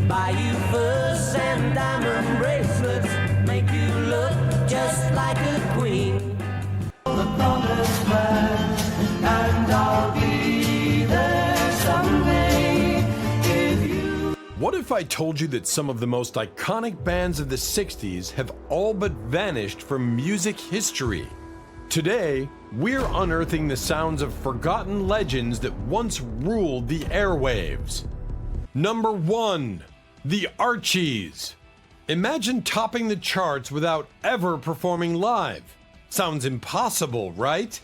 Buy you furs and diamond bracelets, make you look just like a queen. The promised land, and I'll be there someday if you... What if I told you that some of the most iconic bands of the 60s have all but vanished from music history? Today, we're unearthing the sounds of forgotten legends that once ruled the airwaves. Number 1. The Archies. Imagine topping the charts without ever performing live. Sounds impossible, right?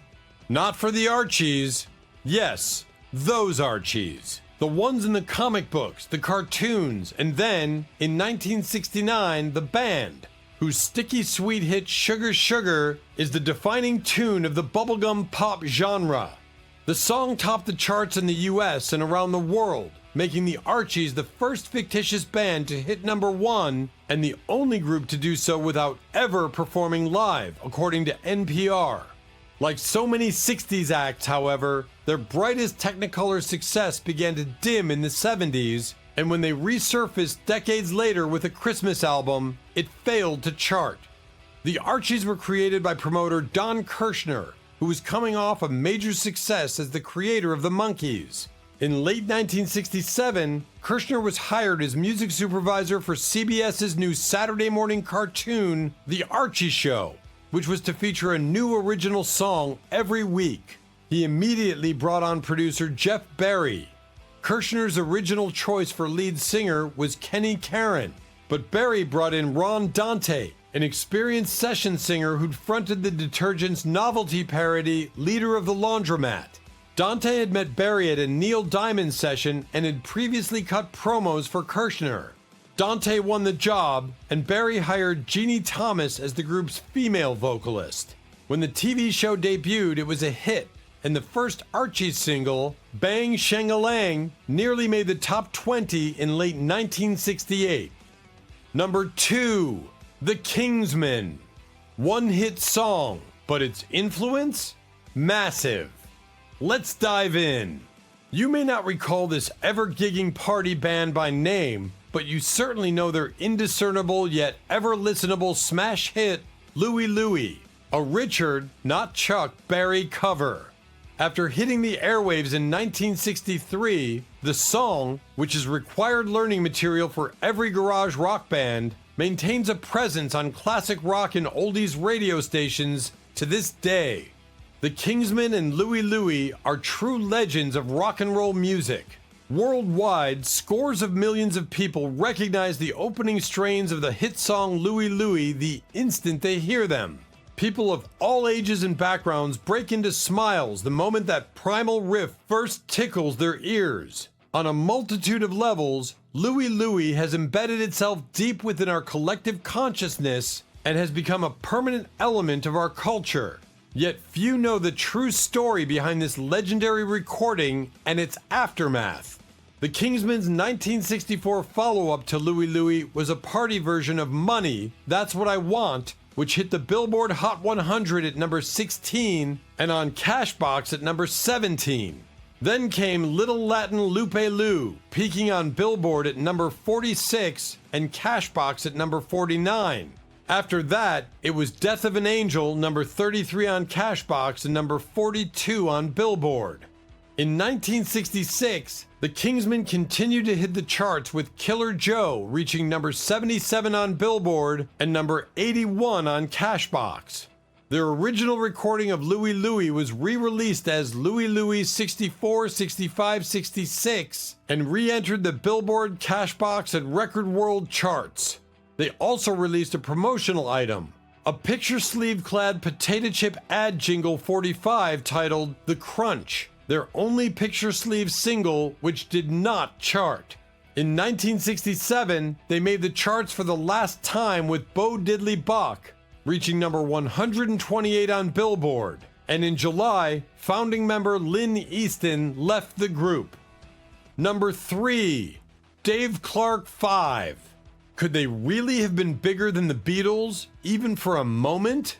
Not for the Archies. Yes, those Archies. The ones in the comic books, the cartoons, and then, in 1969, the band, whose sticky sweet hit Sugar Sugar is the defining tune of the bubblegum pop genre. The song topped the charts in the US and around the world, making the Archies the first fictitious band to hit number 1 and the only group to do so without ever performing live, according to NPR. Like so many 60s acts, however, their brightest Technicolor success began to dim in the 70s, and when they resurfaced decades later with a Christmas album, it failed to chart. The Archies were created by promoter Don Kirshner, who was coming off a major success as the creator of the Monkees. In late 1967, Kirshner was hired as music supervisor for CBS's new Saturday morning cartoon, The Archie Show, which was to feature a new original song every week. He immediately brought on producer Jeff Barry. Kirshner's original choice for lead singer was Kenny Karen, but Barry brought in Ron Dante, an experienced session singer who'd fronted the detergent's novelty parody Leader of the Laundromat. Dante had met Barry at a Neil Diamond session and had previously cut promos for Kirshner. Dante won the job, and Barry hired Jeannie Thomas as the group's female vocalist. When the TV show debuted, it was a hit, and the first Archies single, Bang Shang-a-Lang, nearly made the top 20 in late 1968. Number 2. The Kingsmen. One hit song, but its influence? Massive. Let's dive in. You may not recall this ever-gigging party band by name, but you certainly know their indiscernible yet ever-listenable smash hit, Louie Louie, a Richard, not Chuck, Berry cover. After hitting the airwaves in 1963, the song, which is required learning material for every garage rock band, maintains a presence on classic rock and oldies radio stations to this day. The Kingsmen and Louie Louie are true legends of rock and roll music. Worldwide, scores of millions of people recognize the opening strains of the hit song Louie Louie the instant they hear them. People of all ages and backgrounds break into smiles the moment that primal riff first tickles their ears. On a multitude of levels, Louie Louie has embedded itself deep within our collective consciousness and has become a permanent element of our culture. Yet few know the true story behind this legendary recording and its aftermath. The Kingsmen's 1964 follow-up to Louie Louie was a party version of Money, That's What I Want, which hit the Billboard Hot 100 at number 16 and on Cashbox at number 17. Then came Little Latin Lupe Lu, peaking on Billboard at number 46 and Cashbox at number 49. After that, it was Death of an Angel, number 33 on Cashbox and number 42 on Billboard. In 1966, the Kingsmen continued to hit the charts with Killer Joe reaching number 77 on Billboard and number 81 on Cashbox. Their original recording of Louie Louie was re-released as Louie Louie 64, 65, 66 and re-entered the Billboard, Cashbox, and Record World charts. They also released a promotional item, a picture sleeve-clad potato chip ad jingle 45 titled The Crunch, their only picture sleeve single which did not chart. In 1967, they made the charts for the last time with Bo Diddley Bach, reaching number 128 on Billboard. And in July, founding member Lynn Easton left the group. Number 3. Dave Clark 5. Could they really have been bigger than the Beatles, even for a moment?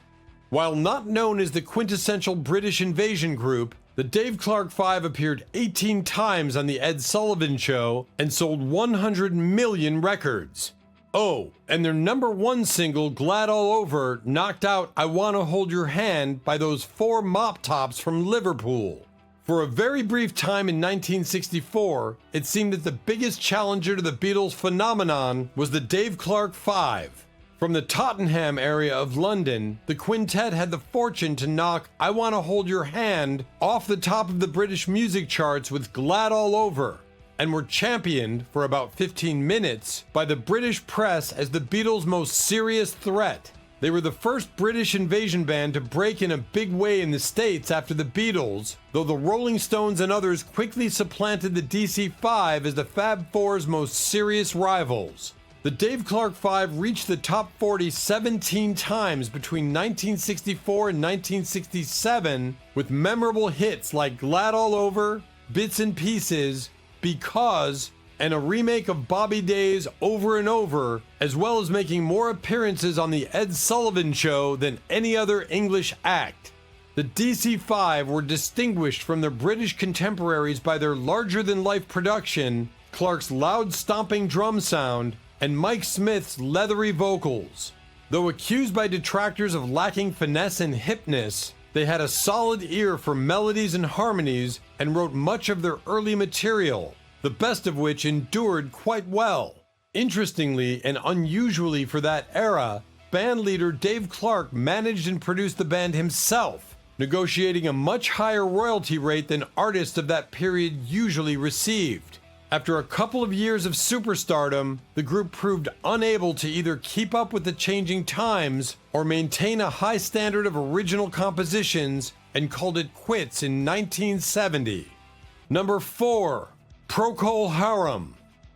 While not known as the quintessential British invasion group, the The Dave Clark Five appeared 18 times on The Ed Sullivan Show and sold 100 million records. Oh, and their #1 single, Glad All Over, knocked out I Wanna Hold Your Hand by those 4 mop tops from Liverpool. For a very brief time in 1964, it seemed that the biggest challenger to the Beatles phenomenon was the Dave Clark Five. From the Tottenham area of London, the quintet had the fortune to knock I Wanna Hold Your Hand off the top of the British music charts with Glad All Over, and were championed for about 15 minutes by the British press as the Beatles' most serious threat. They were the first British invasion band to break in a big way in the States after the Beatles, though the Rolling Stones and others quickly supplanted the DC-5 as the Fab Four's most serious rivals. The Dave Clark Five reached the top 40 17 times between 1964 and 1967 with memorable hits like Glad All Over, Bits and Pieces, Because, and a remake of Bobby Days Over and Over, as well as making more appearances on The Ed Sullivan Show than any other English act. The DC-5 were distinguished from their British contemporaries by their larger-than-life production, Clark's loud stomping drum sound, and Mike Smith's leathery vocals. Though accused by detractors of lacking finesse and hipness, they had a solid ear for melodies and harmonies and wrote much of their early material, the best of which endured quite well. Interestingly and unusually for that era, band leader Dave Clark managed and produced the band himself, negotiating a much higher royalty rate than artists of that period usually received. After a couple of years of superstardom, the group proved unable to either keep up with the changing times or maintain a high standard of original compositions and called it quits in 1970. Number 4, Procol Harum.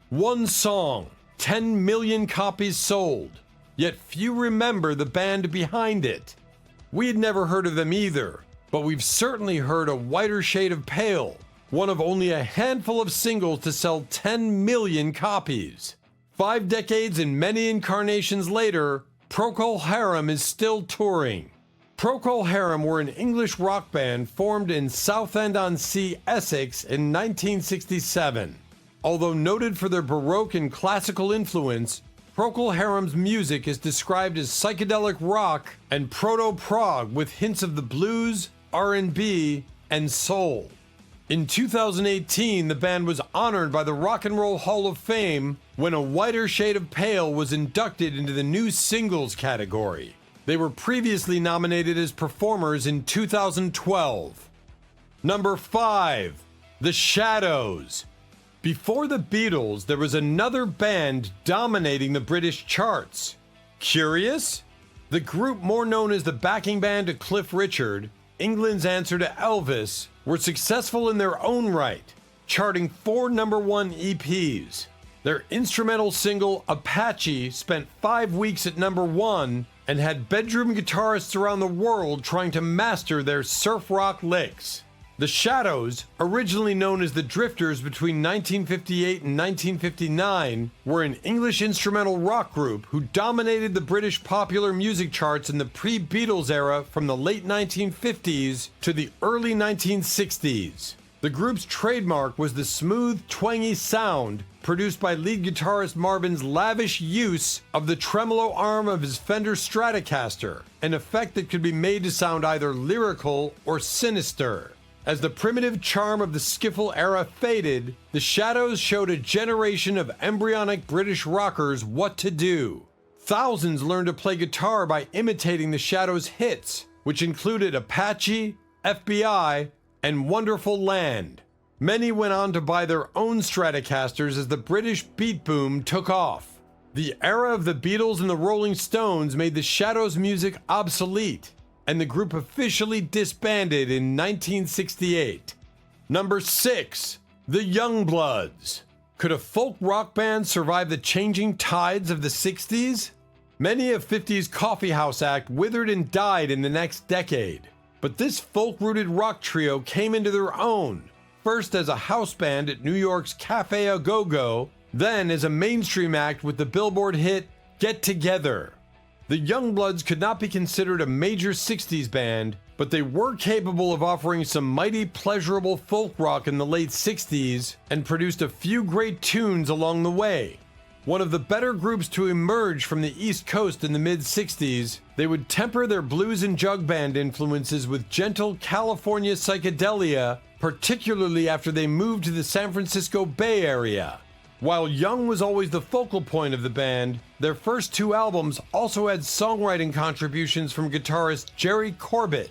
One song, 10 million copies sold, yet few remember the band behind it. We had never heard of them either, but we've certainly heard A Whiter Shade of Pale, one of only a handful of singles to sell 10 million copies. 5 decades and many incarnations later, Procol Harum is still touring. Procol Harum were an English rock band formed in Southend-on-Sea, Essex in 1967. Although noted for their Baroque and classical influence, Procol Harum's music is described as psychedelic rock and proto-prog with hints of the blues, R&B, and soul. In 2018, the band was honored by the Rock and Roll Hall of Fame when A Whiter Shade of Pale was inducted into the new singles category. They were previously nominated as performers in 2012. Number 5, The Shadows. Before the Beatles, there was another band dominating the British charts. Curious? The group, more known as the backing band to Cliff Richard, England's answer to Elvis, were successful in their own right, charting 4 #1 EPs. Their instrumental single, Apache, spent 5 weeks at #1 and had bedroom guitarists around the world trying to master their surf rock licks. The Shadows, originally known as the Drifters between 1958 and 1959, were an English instrumental rock group who dominated the British popular music charts in the pre-Beatles era from the late 1950s to the early 1960s. The group's trademark was the smooth, twangy sound produced by lead guitarist Marvin's lavish use of the tremolo arm of his Fender Stratocaster, an effect that could be made to sound either lyrical or sinister. As the primitive charm of the skiffle era faded, the Shadows showed a generation of embryonic British rockers what to do. Thousands learned to play guitar by imitating the Shadows' hits, which included Apache, FBI, and Wonderful Land. Many went on to buy their own Stratocasters as the British beat boom took off. The era of the Beatles and the Rolling Stones made the Shadows' music obsolete, and the group officially disbanded in 1968. Number 6, The Youngbloods. Could a folk rock band survive the changing tides of the 60s? Many a 50s coffeehouse act withered and died in the next decade. But this folk-rooted rock trio came into their own, first as a house band at New York's Cafe A Go-Go, then as a mainstream act with the Billboard hit Get Together. The Youngbloods could not be considered a major 60s band, but they were capable of offering some mighty pleasurable folk rock in the late 60s and produced a few great tunes along the way. One of the better groups to emerge from the East Coast in the mid-60s, they would temper their blues and jug band influences with gentle California psychedelia, particularly after they moved to the San Francisco Bay Area. While Young was always the focal point of the band, their first two albums also had songwriting contributions from guitarist Jerry Corbett.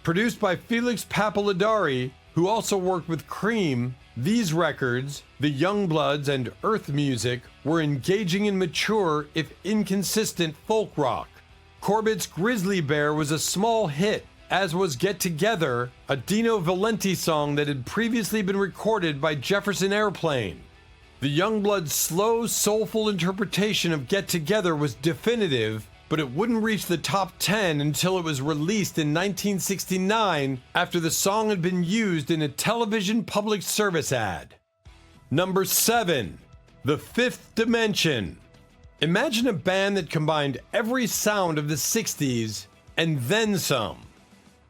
Produced by Felix Papalidari, who also worked with Cream, these records, The Youngbloods and Earth Music, were engaging and mature, if inconsistent, folk rock. Corbett's Grizzly Bear was a small hit, as was Get Together, a Dino Valenti song that had previously been recorded by Jefferson Airplane. The Youngbloods' slow, soulful interpretation of Get Together was definitive, but it wouldn't reach the top 10 until it was released in 1969 after the song had been used in a television public service ad. Number 7. The Fifth Dimension. Imagine a band that combined every sound of the 60s and then some.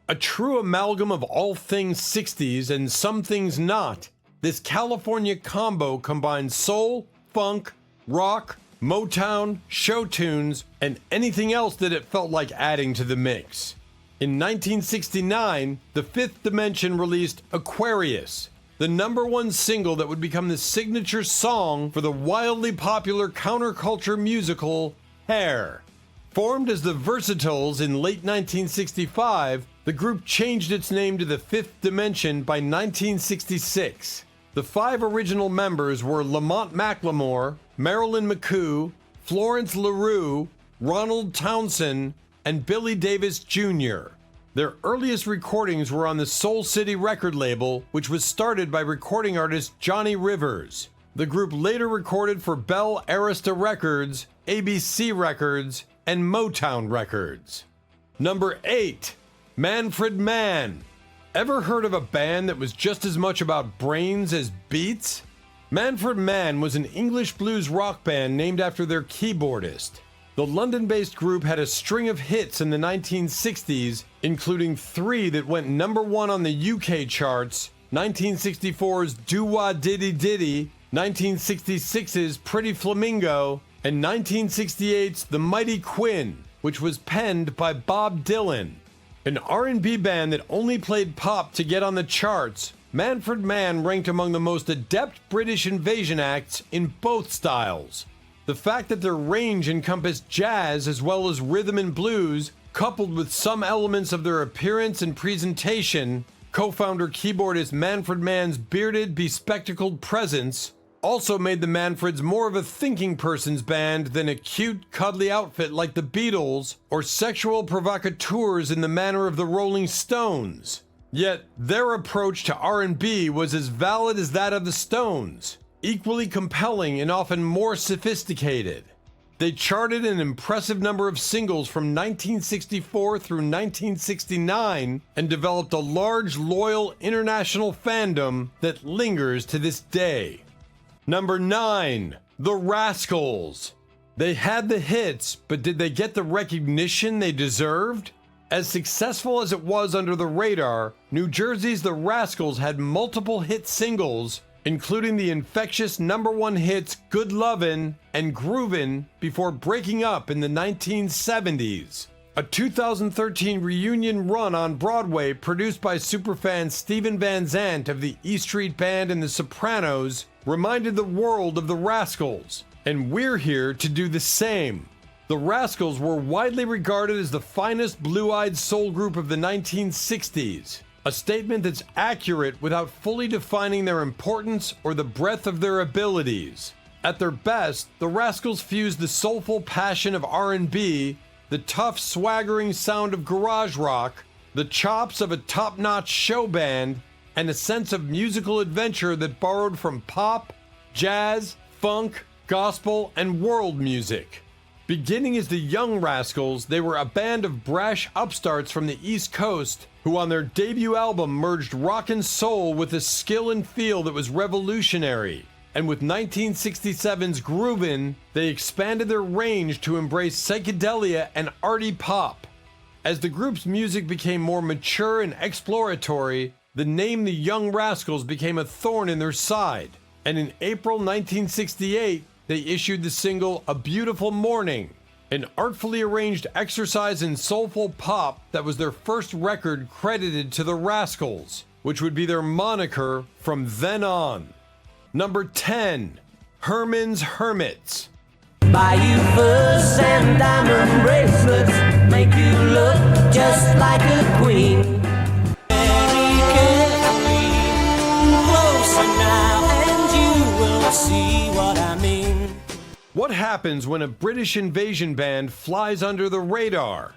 A true amalgam of all things 60s and some things not, this California combo combines soul, funk, rock, Motown, show tunes, and anything else that it felt like adding to the mix. In 1969, the Fifth Dimension released Aquarius, the #1 single that would become the signature song for the wildly popular counterculture musical Hair. Formed as the Versatiles in late 1965, the group changed its name to the Fifth Dimension by 1966. The 5 original members were Lamont McLemore, Marilyn McCoo, Florence LaRue, Ronald Townsend, and Billy Davis Jr. Their earliest recordings were on the Soul City record label, which was started by recording artist Johnny Rivers. The group later recorded for Bell Arista Records, ABC Records, and Motown Records. Number 8. Manfred Man. Ever heard of a band that was just as much about brains as beats? Manfred Man was an English blues rock band named after their keyboardist. The London-based group had a string of hits in the 1960s, including 3 that went #1 on the UK charts: 1964's Do-Wah Diddy Diddy, 1966's Pretty Flamingo, and 1968's The Mighty Quinn, which was penned by Bob Dylan. An R&B band that only played pop to get on the charts, Manfred Man ranked among the most adept British invasion acts in both styles. The fact that their range encompassed jazz as well as rhythm and blues, coupled with some elements of their appearance and presentation, co-founder keyboardist Manfred Mann's bearded, bespectacled presence, also made the Manfreds more of a thinking person's band than a cute, cuddly outfit like the Beatles or sexual provocateurs in the manner of the Rolling Stones. Yet, their approach to R&B was as valid as that of the Stones, equally compelling and often more sophisticated. They charted an impressive number of singles from 1964 through 1969 and developed a large, loyal international fandom that lingers to this day. Number 9. The Rascals. They had the hits, but did they get the recognition they deserved? As successful as it was under the radar, New Jersey's The Rascals had multiple hit singles, including the infectious #1 hits Good Lovin' and Groovin', before breaking up in the 1970s. A 2013 reunion run on Broadway produced by superfan Steven Van Zandt of the E Street Band and The Sopranos reminded the world of the Rascals, and we're here to do the same. The Rascals were widely regarded as the finest blue-eyed soul group of the 1960s, a statement that's accurate without fully defining their importance or the breadth of their abilities. At their best, the Rascals fused the soulful passion of R&B, the tough, swaggering sound of garage rock, the chops of a top-notch show band, and a sense of musical adventure that borrowed from pop, jazz, funk, gospel, and world music. Beginning as the Young Rascals, they were a band of brash upstarts from the East Coast who on their debut album merged rock and soul with a skill and feel that was revolutionary. And with 1967's Groovin', they expanded their range to embrace psychedelia and arty pop. As the group's music became more mature and exploratory, the name the Young Rascals became a thorn in their side, and in April 1968, they issued the single A Beautiful Morning, an artfully arranged exercise in soulful pop that was their first record credited to the Rascals, which would be their moniker from then on. Number 10, Hermans Hermits. Buy you furs and diamond bracelets, make you look just like a queen. Very carefully, closer now, and you will see what I mean. What happens when a British invasion band flies under the radar?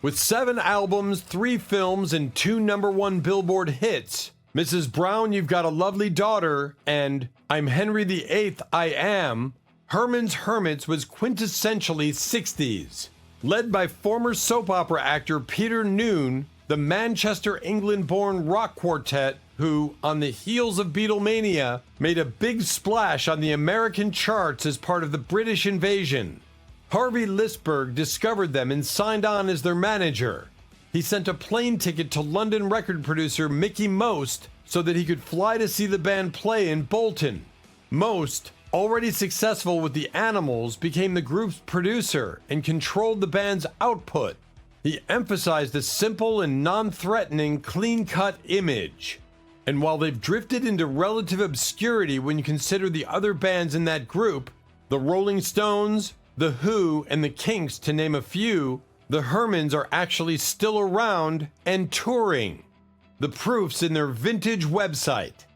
With 7 albums, 3 films, and 2 #1 Billboard hits, Mrs. Brown, You've Got a Lovely Daughter, and I'm Henry VIII, I Am, Hermans Hermits was quintessentially 60s. Led by former soap opera actor Peter Noone, the Manchester, England-born rock quartet who, on the heels of Beatlemania, made a big splash on the American charts as part of the British invasion. Harvey Lisberg discovered them and signed on as their manager. He sent a plane ticket to London record producer Mickey Most so that he could fly to see the band play in Bolton. Most, already successful with the Animals, became the group's producer and controlled the band's output. He emphasized a simple and non-threatening, clean-cut image. And while they've drifted into relative obscurity when you consider the other bands in that group, the Rolling Stones, the Who, and the Kinks to name a few, the Hermans are actually still around and touring. The proof's in their vintage website.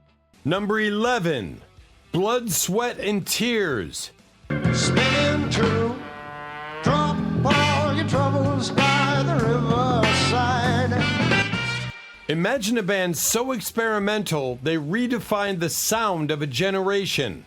Number 11, Blood, Sweat, and Tears. Spin to drop all your troubles by the riverside. Imagine a band so experimental they redefined the sound of a generation.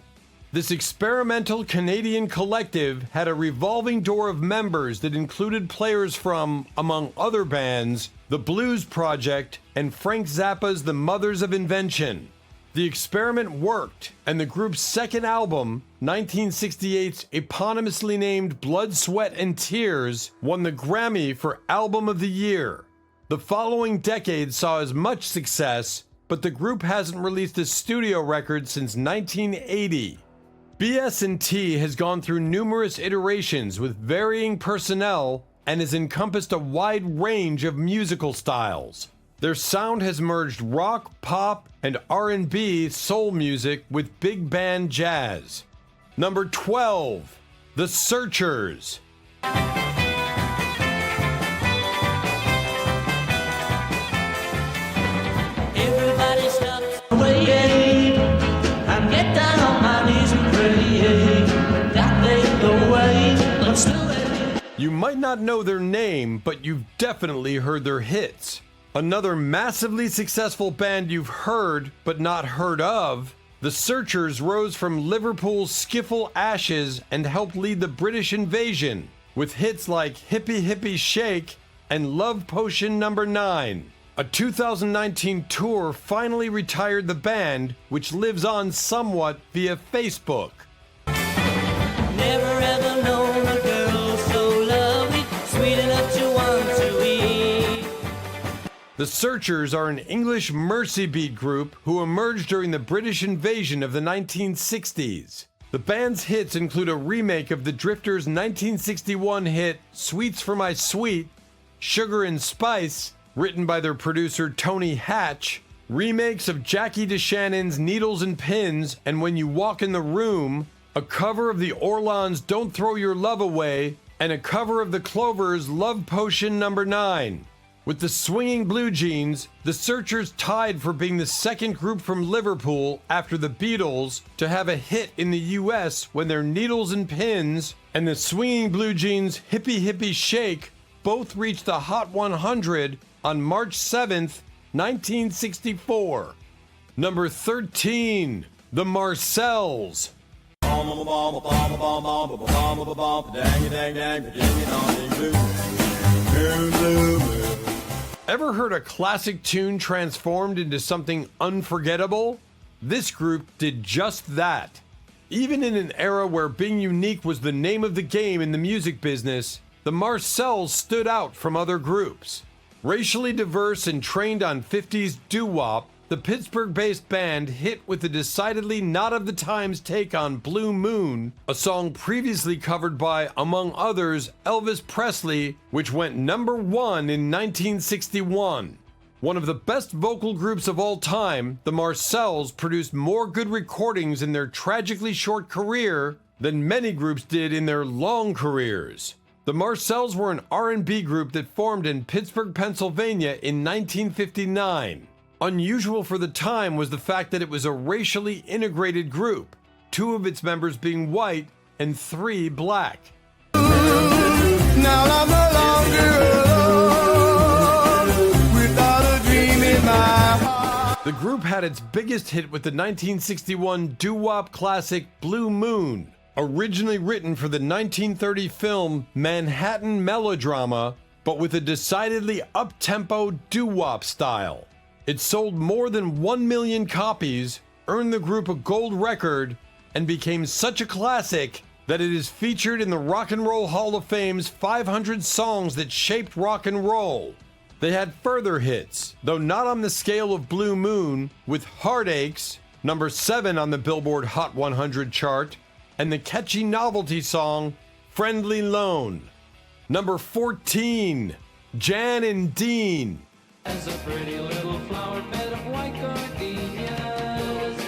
This experimental Canadian collective had a revolving door of members that included players from, among other bands, The Blues Project and Frank Zappa's The Mothers of Invention. The experiment worked, and the group's second album, 1968's eponymously named Blood, Sweat, and Tears, won the Grammy for Album of the Year. The following decade saw as much success, but the group hasn't released a studio record since 1980. BS&T has gone through numerous iterations with varying personnel and has encompassed a wide range of musical styles. Their sound has merged rock, pop, and R&B soul music with big band jazz. Number 12, The Searchers. Everybody stop praying and get down on my knees and pray that they go away. Let's do it. You might not know their name, but you've definitely heard their hits. Another massively successful band you've heard but not heard of, The Searchers rose from Liverpool's skiffle ashes and helped lead the British invasion with hits like Hippie Hippie Shake and Love Potion No. 9. A 2019 tour finally retired the band, which lives on somewhat via Facebook. Never ever known a girl so lovely, sweet enough to want to eat. The Searchers are an English mercy beat group who emerged during the British invasion of the 1960s. The band's hits include a remake of the Drifters' 1961 hit Sweets for My Sweet, Sugar and Spice, written by their producer Tony Hatch, remakes of Jackie DeShannon's Needles and Pins and When You Walk in the Room, a cover of the Orlons' Don't Throw Your Love Away, and a cover of the Clovers' Love Potion No. 9. With the Swinging Blue Jeans, the Searchers tied for being the second group from Liverpool after the Beatles to have a hit in the US when their Needles and Pins and the Swinging Blue Jeans' Hippie Hippie Shake both reached the Hot 100 on March 7th, 1964. Number 13, the Marcels. Ever heard a classic tune transformed into something unforgettable? This group did just that. Even in an era where being unique was the name of the game in the music business, the Marcels stood out from other groups. Racially diverse and trained on 50s doo-wop, the Pittsburgh-based band hit with a decidedly not-of-the-times take on Blue Moon, a song previously covered by, among others, Elvis Presley, which went number 1 in 1961. One of the best vocal groups of all time, the Marcels produced more good recordings in their tragically short career than many groups did in their long careers. The Marcels were an R&B group that formed in Pittsburgh, Pennsylvania in 1959. Unusual for the time was the fact that it was a racially integrated group, 2 of its members being white and 3 black. Now I'm no longer alone without a dream in my heart. The group had its biggest hit with the 1961 doo-wop classic Blue Moon, originally written for the 1930 film Manhattan Melodrama, but with a decidedly up-tempo doo-wop style. It sold more than 1 million copies, earned the group a gold record, and became such a classic that it is featured in the Rock and Roll Hall of Fame's 500 songs that shaped rock and roll. They had further hits, though not on the scale of Blue Moon, with Heartaches, number 7 on the Billboard Hot 100 chart, and the catchy novelty song Friendly Lone. Number 14, Jan and Dean. As a pretty little flower bed of white gardenias.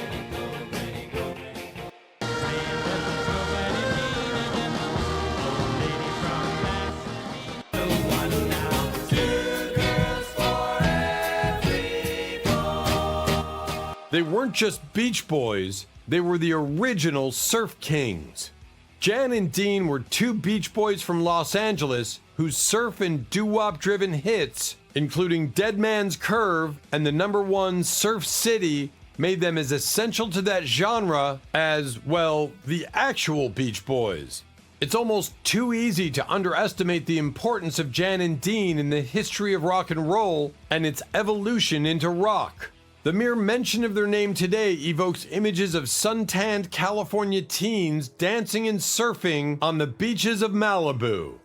They weren't just Beach Boys, they were the original Surf Kings. Jan and Dean were 2 Beach Boys from Los Angeles whose surf and doo-wop driven hits, including Dead Man's Curve and the number 1 Surf City, made them as essential to that genre as, well, the actual Beach Boys. It's almost too easy to underestimate the importance of Jan and Dean in the history of rock and roll and its evolution into rock. The mere mention of their name today evokes images of suntanned California teens dancing and surfing on the beaches of Malibu.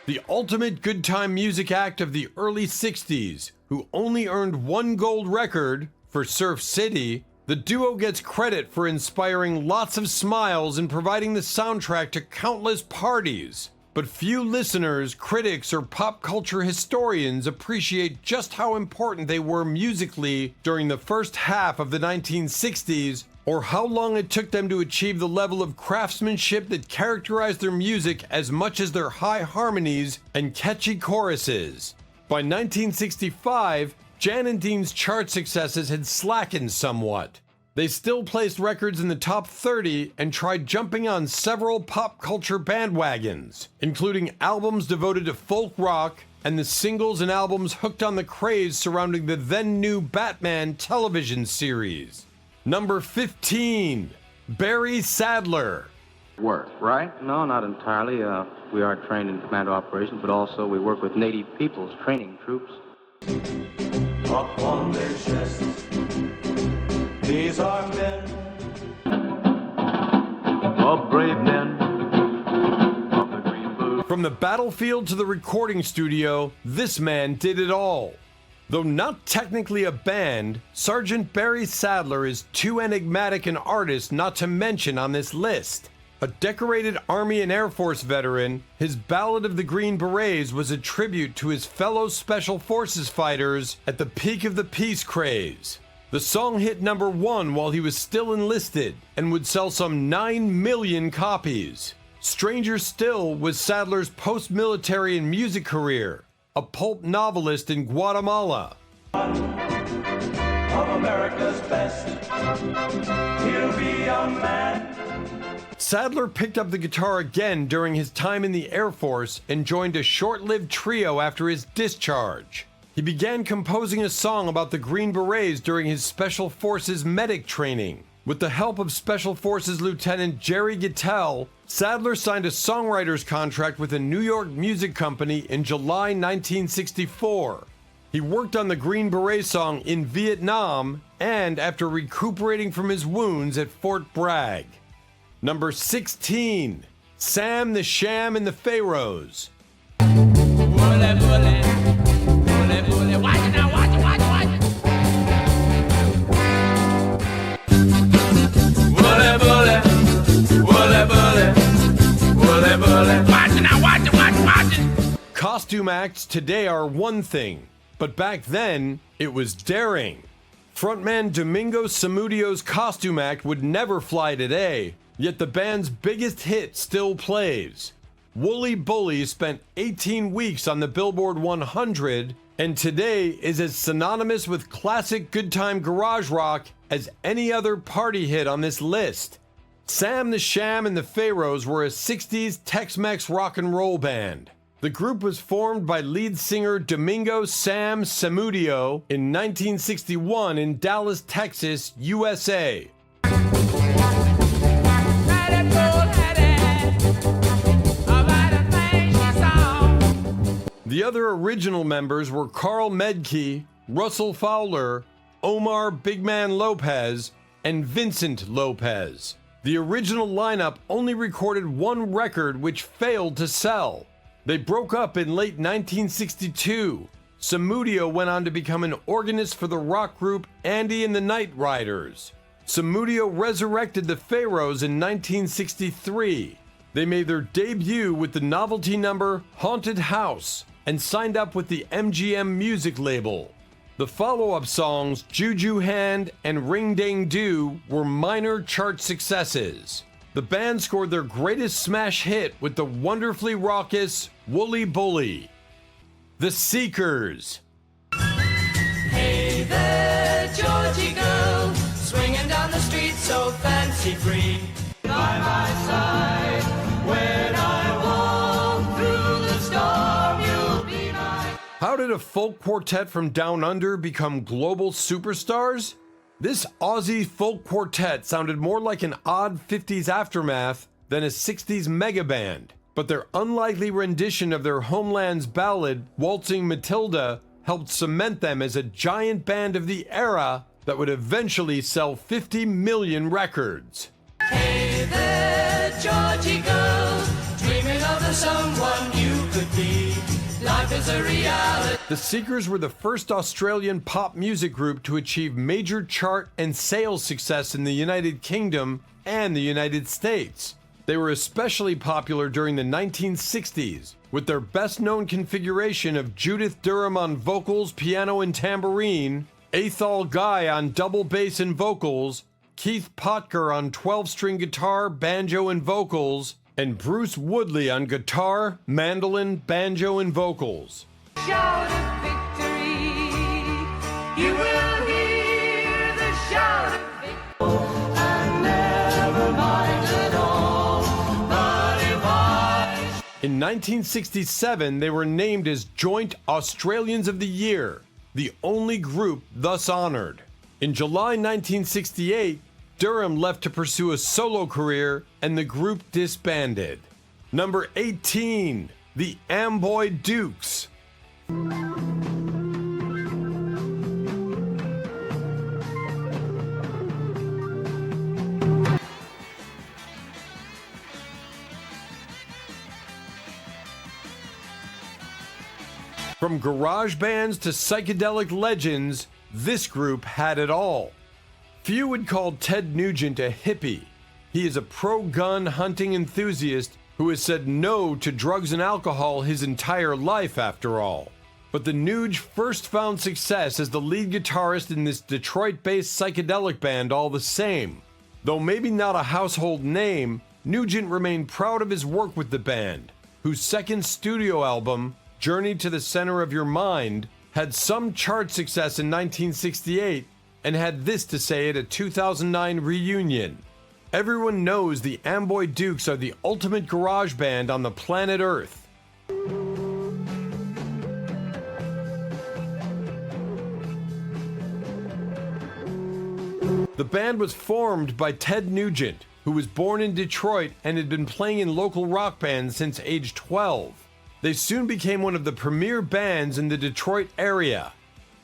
The ultimate good time music act of the early 60s, who only earned 1 gold record for Surf City, the duo gets credit for inspiring lots of smiles and providing the soundtrack to countless parties. But few listeners, critics, or pop culture historians appreciate just how important they were musically during the first half of the 1960s, or how long it took them to achieve the level of craftsmanship that characterized their music as much as their high harmonies and catchy choruses. By 1965, Jan and Dean's chart successes had slackened somewhat. They still placed records in the top 30 and tried jumping on several pop culture bandwagons, including albums devoted to folk rock and the singles and albums hooked on the craze surrounding the then new Batman television series. Number 15, Barry Sadler. Work, right? No, not entirely. We are trained in commando operations, but also we work with native peoples training troops. Up on their chests, these are men. Of brave men of the green boots. From the battlefield to the recording studio, this man did it all. Though not technically a band, Sergeant Barry Sadler is too enigmatic an artist not to mention on this list. A decorated Army and Air Force veteran, his Ballad of the Green Berets was a tribute to his fellow Special Forces fighters at the peak of the peace craze. The song hit number 1 while he was still enlisted and would sell some 9 million copies. Stranger still was Sadler's post-military and music career, a pulp novelist in Guatemala. Of America's best, he'll be a man. Sadler picked up the guitar again during his time in the Air Force and joined a short-lived trio after his discharge. He began composing a song about the Green Berets during his Special Forces medic training. With the help of Special Forces Lieutenant Jerry Gittell, Sadler signed a songwriter's contract with a New York music company in July 1964. He worked on the Green Beret song in Vietnam and after recuperating from his wounds at Fort Bragg. Number 16, Sam the Sham and the Pharaohs. Costume acts today are one thing, but back then, it was daring. Frontman Domingo Samudio's costume act would never fly today, yet the band's biggest hit still plays. Wooly Bully spent 18 weeks on the Billboard 100, and today is as synonymous with classic good time garage rock as any other party hit on this list. Sam the Sham and the Pharaohs were a 60s Tex-Mex rock and roll band. The group was formed by lead singer Domingo Sam Samudio in 1961 in Dallas, Texas, USA. The other original members were Carl Medke, Russell Fowler, Omar Big Man Lopez, and Vincent Lopez. The original lineup only recorded one record which failed to sell. They broke up in late 1962. Samudio went on to become an organist for the rock group Andy and the Night Riders. Samudio resurrected the Pharaohs in 1963. They made their debut with the novelty number Haunted House and signed up with the MGM music label. The follow-up songs Juju Hand and Ring Dang Do were minor chart successes. The band scored their greatest smash hit with the wonderfully raucous Wooly Bully. The Seekers. Hey there, Georgie girl, swinging down the street so fancy-free. By my side, when I walk through the storm, you'll be mine. How did a folk quartet from Down Under become global superstars? This Aussie folk quartet sounded more like an odd 50s aftermath than a 60s mega band, but their unlikely rendition of their homeland's ballad, Waltzing Matilda, helped cement them as a giant band of the era that would eventually sell 50 million records. Hey there, Georgie girl, dreaming of the someone you could be. Life is a reality. The Seekers were the first Australian pop music group to achieve major chart and sales success in the United Kingdom and the United States. They were especially popular during the 1960s, with their best-known configuration of Judith Durham on vocals, piano, and tambourine, Athol Guy on double bass and vocals, Keith Potker on 12-string guitar, banjo, and vocals, and Bruce Woodley on guitar, mandolin, banjo, and vocals. Shout of victory, you will hear the shout of victory. And never mind at all, but if I... In 1967, they were named as Joint Australians of the Year, the only group thus honored. In July 1968, Durham left to pursue a solo career and the group disbanded. Number 18, the Amboy Dukes. From garage bands to psychedelic legends, this group had it all. Few would call Ted Nugent a hippie. He is a pro-gun hunting enthusiast who has said no to drugs and alcohol his entire life, after all. But the Nuge first found success as the lead guitarist in this Detroit-based psychedelic band all the same. Though maybe not a household name, Nugent remained proud of his work with the band, whose second studio album, Journey to the Center of Your Mind, had some chart success in 1968 and had this to say at a 2009 reunion. Everyone knows the Amboy Dukes are the ultimate garage band on the planet Earth. The band was formed by Ted Nugent, who was born in Detroit and had been playing in local rock bands since age 12. They soon became one of the premier bands in the Detroit area,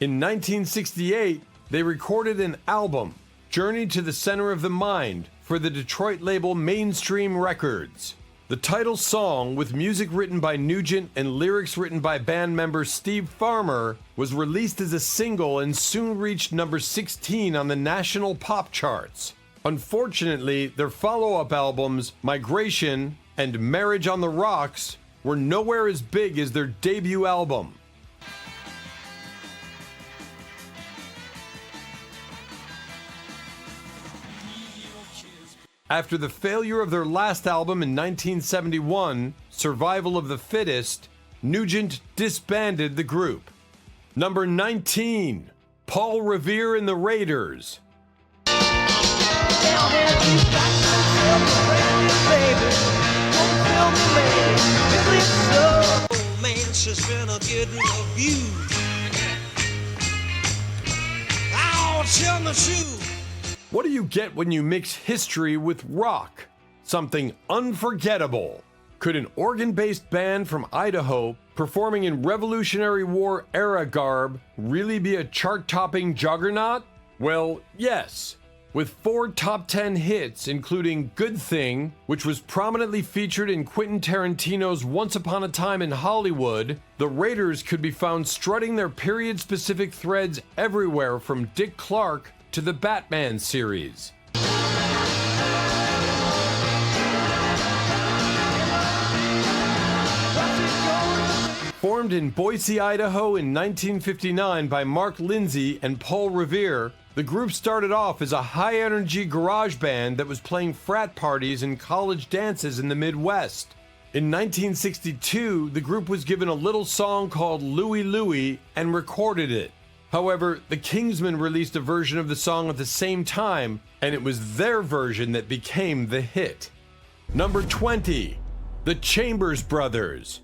In 1968, they recorded an album, Journey to the Center of the Mind, for the Detroit label Mainstream Records. The title song, with music written by Nugent and lyrics written by band member Steve Farmer, was released as a single and soon reached number 16 on the national pop charts. Unfortunately, their follow-up albums, Migration and Marriage on the Rocks, were nowhere as big as their debut album. After the failure of their last album in 1971, Survival of the Fittest, Nugent disbanded the group. Number 19, Paul Revere and the Raiders. What do you get when you mix history with rock? Something unforgettable. Could an organ-based band from Idaho performing in Revolutionary War era garb really be a chart-topping juggernaut? Well, yes. With 4 top 10 hits, including Good Thing, which was prominently featured in Quentin Tarantino's Once Upon a Time in Hollywood, the Raiders could be found strutting their period-specific threads everywhere from Dick Clark to the Batman series. Formed in Boise, Idaho in 1959 by Mark Lindsay and Paul Revere, the group started off as a high-energy garage band that was playing frat parties and college dances in the Midwest. In 1962, the group was given a little song called Louie Louie and recorded it. However, the Kingsmen released a version of the song at the same time, and it was their version that became the hit. Number 20, The Chambers Brothers.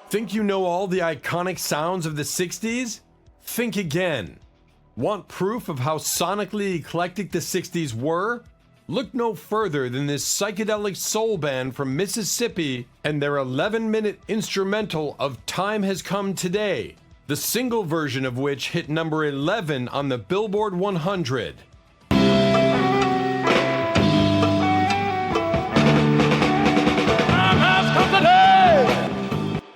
Think you know all the iconic sounds of the 60s? Think again. Want proof of how sonically eclectic the 60s were? Look no further than this psychedelic soul band from Mississippi and their 11-minute instrumental of Time Has Come Today, the single version of which hit number 11 on the Billboard 100.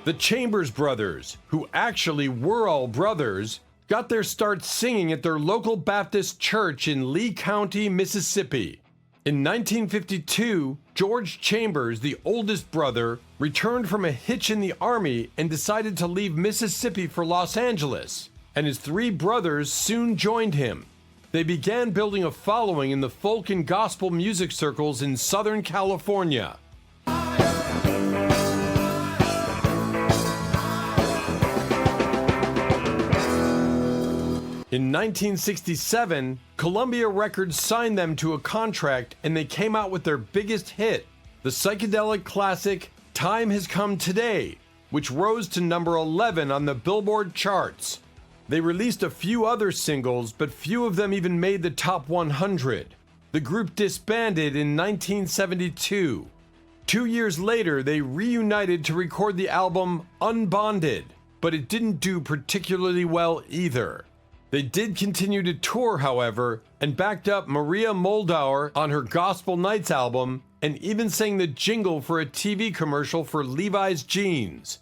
The Chambers Brothers, who actually were all brothers, got their start singing at their local Baptist church in Lee County, Mississippi. In 1952, George Chambers, the oldest brother, returned from a hitch in the army and decided to leave Mississippi for Los Angeles, and his 3 brothers soon joined him. They began building a following in the folk and gospel music circles in Southern California. In 1967, Columbia Records signed them to a contract and they came out with their biggest hit, the psychedelic classic Time Has Come Today, which rose to number 11 on the Billboard charts. They released a few other singles, but few of them even made the top 100. The group disbanded in 1972. 2 years later, they reunited to record the album Unbonded, but it didn't do particularly well either. They did continue to tour, however, and backed up Maria Moldauer on her Gospel Nights album, and even sang the jingle for a TV commercial for Levi's jeans.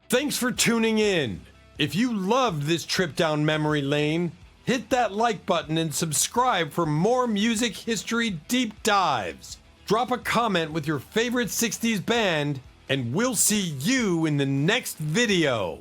Thanks for tuning in. If you loved this trip down memory lane, hit that like button and subscribe for more music history deep dives. Drop a comment with your favorite 60s band, and we'll see you in the next video.